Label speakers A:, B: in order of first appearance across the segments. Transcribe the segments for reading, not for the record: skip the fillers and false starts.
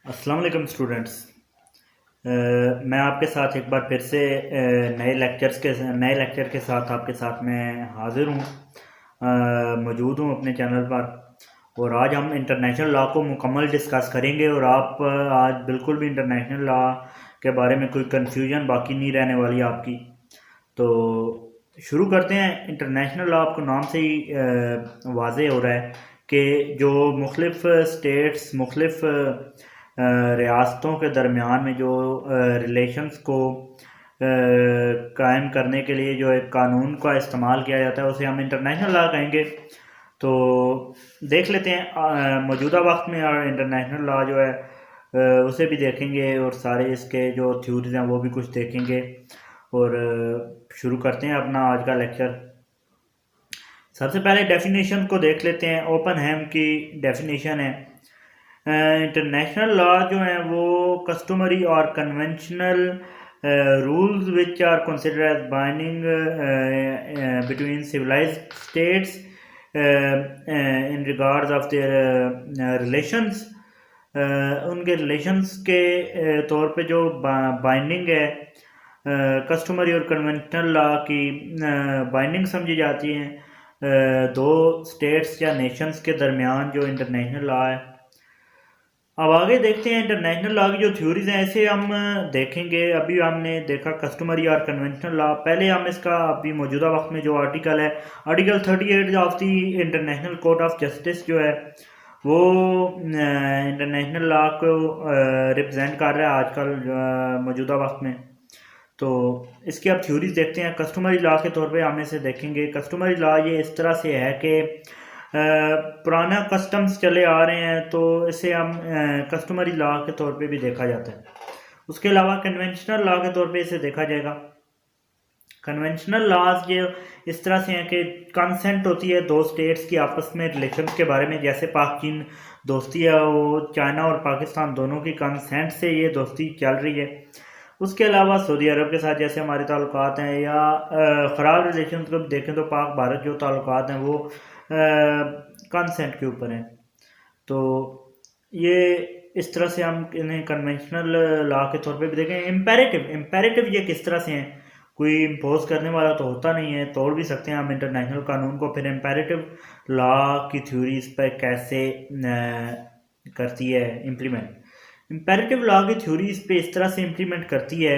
A: अस्सलाम वालेकुम स्टूडेंट्स। मैं आपके साथ एक बार फिर से नए लेक्चर के साथ आपके साथ में हाज़िर हूँ, मौजूद हूँ अपने चैनल पर। और आज हम इंटरनेशनल लॉ को मुकम्मल डिस्कस करेंगे और आप आज बिल्कुल भी इंटरनेशनल लॉ के बारे में कोई कन्फ्यूजन बाकी नहीं रहने वाली आपकी। तो शुरू करते हैं। इंटरनेशनल लॉ आपको नाम से ही वाज़ेह हो रहा है कि जो मुख्तलिफ स्टेट्स मुख्तलिफ रियासतों के दरमियान में जो रिलेशंस को कायम करने के लिए जो एक कानून का इस्तेमाल किया जाता है उसे हम इंटरनेशनल लॉ कहेंगे। तो देख लेते हैं मौजूदा वक्त में और इंटरनेशनल लॉ जो है उसे भी देखेंगे और सारे इसके जो थ्योरीज हैं वो भी कुछ देखेंगे। और शुरू करते हैं अपना आज का लेक्चर। सबसे पहले डेफिनेशन को देख लेते हैं। ओपनहेम की डेफिनेशन है, इंटरनेशनल लॉ जो है वो कस्टमरी और conventional rules which are considered as binding between civilised states in regards of their relations. उनके रिलेशंस के तौर पे जो बाइंडिंग है कस्टमरी और कन्वेंशनल लॉ की बाइंडिंग समझी जाती हैं दो स्टेट्स या नेशंस के दरमियान जो इंटरनेशनल लॉ है। अब आगे देखते हैं इंटरनेशनल लॉ की जो थ्योरीज हैं ऐसे हम देखेंगे। अभी हमने देखा कस्टमरी और कन्वेंशनल लॉ। पहले हम इसका अभी मौजूदा वक्त में जो आर्टिकल है article 38 of the international court of justice जो है वो इंटरनेशनल लॉ को रिप्रेजेंट कर रहा है आजकल मौजूदा वक्त में। तो इसकी अब थ्योरीज देखते हैं। कस्टमरी लॉ के तौर पे हम इसे देखेंगे। कस्टमरी लॉ ये इस तरह से है कि पुराना कस्टम्स चले आ रहे हैं तो इसे हम कस्टमरी लॉ के तौर पे भी देखा जाता है। उसके अलावा कन्वेंशनल लॉ के तौर पे इसे देखा जाएगा। कन्वेंशनल लॉज ये इस तरह से हैं कि कंसेंट होती है दो स्टेट्स की आपस में रिलेशंस के बारे में। जैसे पाक चीन दोस्ती है वो चाइना और पाकिस्तान दोनों की कंसेंट से ये दोस्ती चल रही है। उसके अलावा सऊदी अरब के साथ जैसे हमारे ताल्लुकात हैं या ख़राब रिलेशन को देखें तो पाक भारत जो ताल्लुकात हैं वो कंसेंट के ऊपर हैं। तो ये इस तरह से हम इन्हें कन्वेंशनल लॉ के तौर पे भी देखें। इम्पेरेटिव ये किस तरह से हैं, कोई इम्पोज करने वाला तो होता नहीं है, तोड़ भी सकते हैं हम इंटरनेशनल कानून को। फिर इम्पेरेटिव लॉ की थ्योरी इस पर कैसे करती है इम्प्लीमेंट। इम्पेरेटिव लॉ की थ्योरी इस पे इस तरह से इम्प्लीमेंट करती है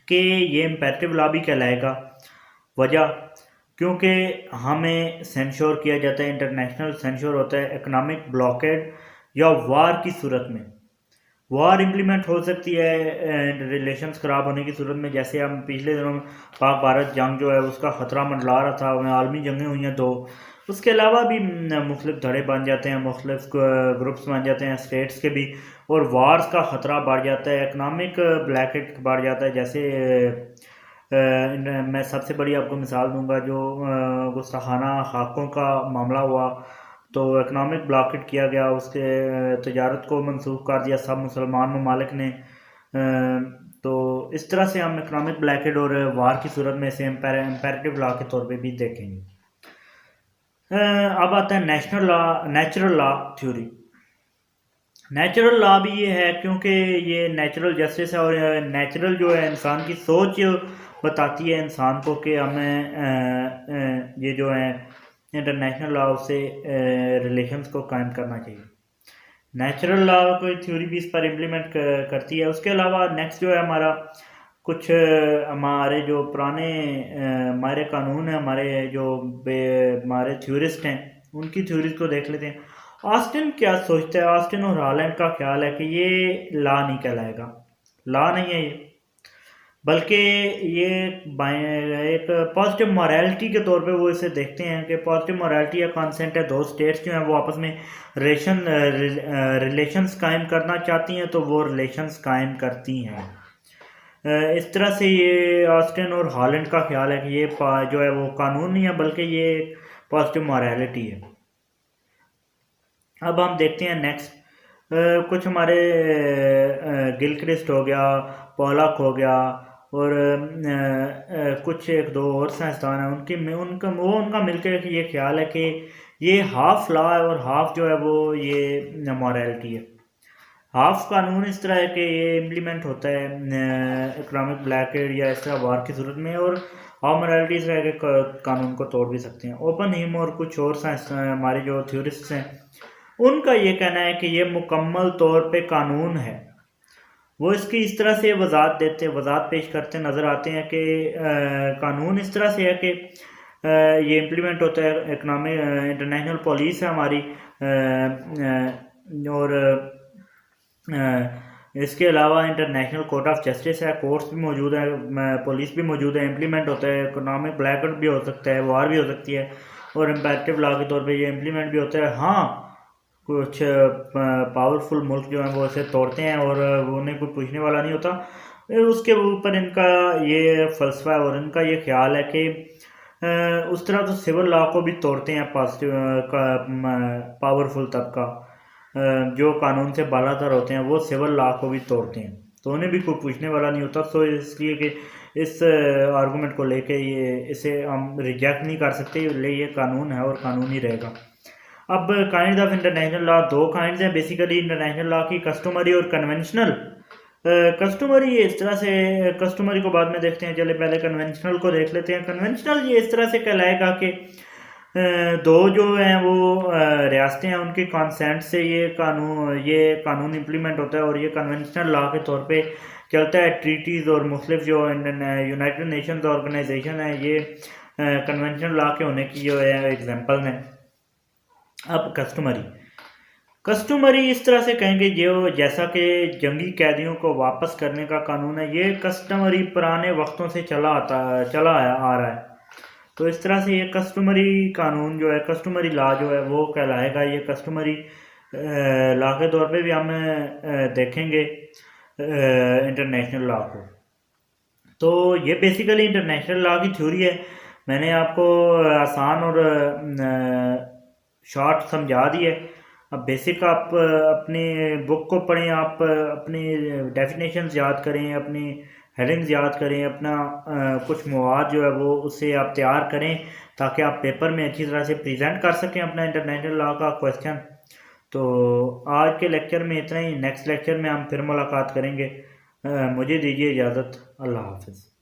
A: कि ये इम्पेरेटिव लॉ भी कहलाएगा। वजह क्योंकि हमें सेंश्योर किया जाता है, इंटरनेशनल सेंश्योर होता है इकोनॉमिक ब्लॉकेड या वार की सूरत में। वार इम्प्लीमेंट हो सकती है रिलेशंस ख़राब होने की सूरत में। जैसे हम पिछले दिनों में पाक भारत जंग जो है उसका ख़तरा मंडला रहा था, आलमी जंगें हुई हैं दो। उसके अलावा भी मुख्तलिफ धड़े बन जाते हैं, मुख्तलिफ ग्रुप्स बन जाते हैं स्टेट्स के भी, और वार्स का ख़तरा बढ़ जाता है, इकनॉमिक ब्लैकेट बढ़ जाता है। जैसे मैं सबसे बड़ी आपको मिसाल दूंगा, जो गुस्ताखाना खाकों का मामला हुआ तो इकनॉमिक ब्लॉकेट किया गया, उसके तजारत को मनसूख कर दिया सब मुसलमान ममालिक ने। तो इस तरह से हम इकनॉमिक ब्लैकेट और वार की सूरत में इसे इम्पेरेटिव लॉ के तौर पे भी देखेंगे। अब आता है natural law theory. Natural law भी ये है क्योंकि ये नेचुरल जस्टिस है और नेचुरल जो है इंसान की सोच बताती है इंसान को कि हमें ये जो है इंटरनेशनल लॉ से रिलेशंस को कायम करना चाहिए। नेचुरल लॉ कोई थ्योरी भी इस पर इम्प्लीमेंट करती है। उसके अलावा नेक्स्ट जो है हमारा कुछ हमारे जो पुराने हमारे कानून हैं, हमारे जो हमारे थ्योरिस्ट हैं उनकी थ्योरीज को देख लेते हैं। ऑस्टिन क्या सोचता है, ऑस्टिन और हॉलैंड का ख्याल है कि ये लॉ नहीं कहलाएगा, लॉ नहीं है ये, बल्कि ये एक पॉजिटिव मॉरलिटी के तौर पे वो इसे देखते हैं कि पॉजिटिव मॉरलिटी या कॉन्सेंट है, दो स्टेट्स जो हैं वो आपस में रिलेशंस कायम करना चाहती हैं तो वो रिलेशंस कायम करती हैं। इस तरह से ये ऑस्टिन और हॉलैंड का ख्याल है कि ये जो है वो कानून नहीं है बल्कि ये पॉजिटिव मॉरलिटी है। अब हम देखते हैं नेक्स्ट कुछ हमारे गिलक्रिस्ट हो गया, पॉलक हो गया और कुछ एक दो और साइंसदान हैं, उनका मिलकर ये ख्याल है कि ये हाफ लॉ है और हाफ जो है वो ये मॉरलिटी है। हाफ कानून इस तरह है कि ये इम्प्लीमेंट होता है इकोनॉमिक ब्लैकेड या इस तरह वार की सूरत में, और हाफ मोरालिटी इस तरह के कानून को तोड़ भी सकते हैं। ओपन हिम और कुछ और साइंस हमारे जो थ्योरिस्ट्स हैं उनका ये कहना है कि ये मुकम्मल तौर पे कानून है। वो इसकी इस तरह से वजाहत पेश करते नज़र आते हैं कि कानून इस तरह से है कि ये इम्प्लीमेंट होता है, इकनॉमिक इंटरनेशनल पुलिस है हमारी, और इसके अलावा इंटरनेशनल कोर्ट ऑफ जस्टिस है, कोर्ट्स भी मौजूद है, पुलिस भी मौजूद है, इम्प्लीमेंट होता है, इकोनॉमिक ब्लैकआउट भी हो सकता है, वार भी हो सकती है, और इम्पेरेटिव लॉ के तौर पे ये इम्प्लीमेंट भी होता है। हाँ, कुछ पावरफुल मुल्क जो हैं वो इसे तोड़ते हैं और उन्हें कोई पूछने वाला नहीं होता। फिर उसके ऊपर इनका ये फ़लसफ़ा है और इनका ये ख्याल है कि उस तरह तो सिविल लॉ को भी तोड़ते हैं पॉजिटिव पावरफुल तबका, जो कानून से बालातर होते हैं वो सिविल लॉ को भी तोड़ते हैं, तो उन्हें भी कोई पूछने वाला नहीं होता। तो इसलिए कि इस आर्गूमेंट को लेके ये इसे हम रिजेक्ट नहीं कर सकते, ये कानून है और कानून ही रहेगा। अब काइंड ऑफ इंटरनेशनल लॉ दो काइंड्स हैं बेसिकली इंटरनेशनल लॉ की, कस्टमरी और कन्वेंशनल। कस्टमरी ये इस तरह से, कस्टमरी को बाद में देखते हैं, चले पहले कन्वेंशनल को देख लेते हैं। कन्वेंशनल ये इस तरह से कहलाएगा कि दो जो हैं वो रियासतें हैं, उनके कॉन्सेंट से ये कानून इम्प्लीमेंट होता है और ये कन्वेंशनल लॉ के तौर पे चलता है। ट्रीटीज़ और मुख्तलिफ जो यूनाइटेड नेशंस ऑर्गेनाइजेशन है ये कन्वेंशनल लॉ के होने की जो है एग्जांपल हैं। अब कस्टमरी इस तरह से कहेंगे जो जैसा कि जंगी कैदियों को वापस करने का कानून है, ये कस्टमरी पुराने वक्तों से चला आ रहा है। तो इस तरह से ये कस्टमरी कानून जो है, कस्टमरी लॉ जो है वो कहलाएगा। ये कस्टमरी लॉ के तौर पे भी हम देखेंगे इंटरनेशनल लॉ को। तो ये बेसिकली इंटरनेशनल लॉ की थ्योरी है। मैंने आपको आसान और शॉर्ट समझा दी है। अब बेसिक आप अपनी बुक को पढ़ें, आप अपनी डेफिनेशंस याद करें, अपनी हेडिंग्स याद करें, अपना कुछ मवाद जो है वो उससे आप तैयार करें ताकि आप पेपर में अच्छी तरह से प्रेजेंट कर सकें अपना इंटरनेशनल लॉ का क्वेश्चन। तो आज के लेक्चर में इतना ही, नेक्स्ट लेक्चर में हम फिर मुलाकात करेंगे। मुझे दीजिए इजाज़त, अल्लाह हाफिज़।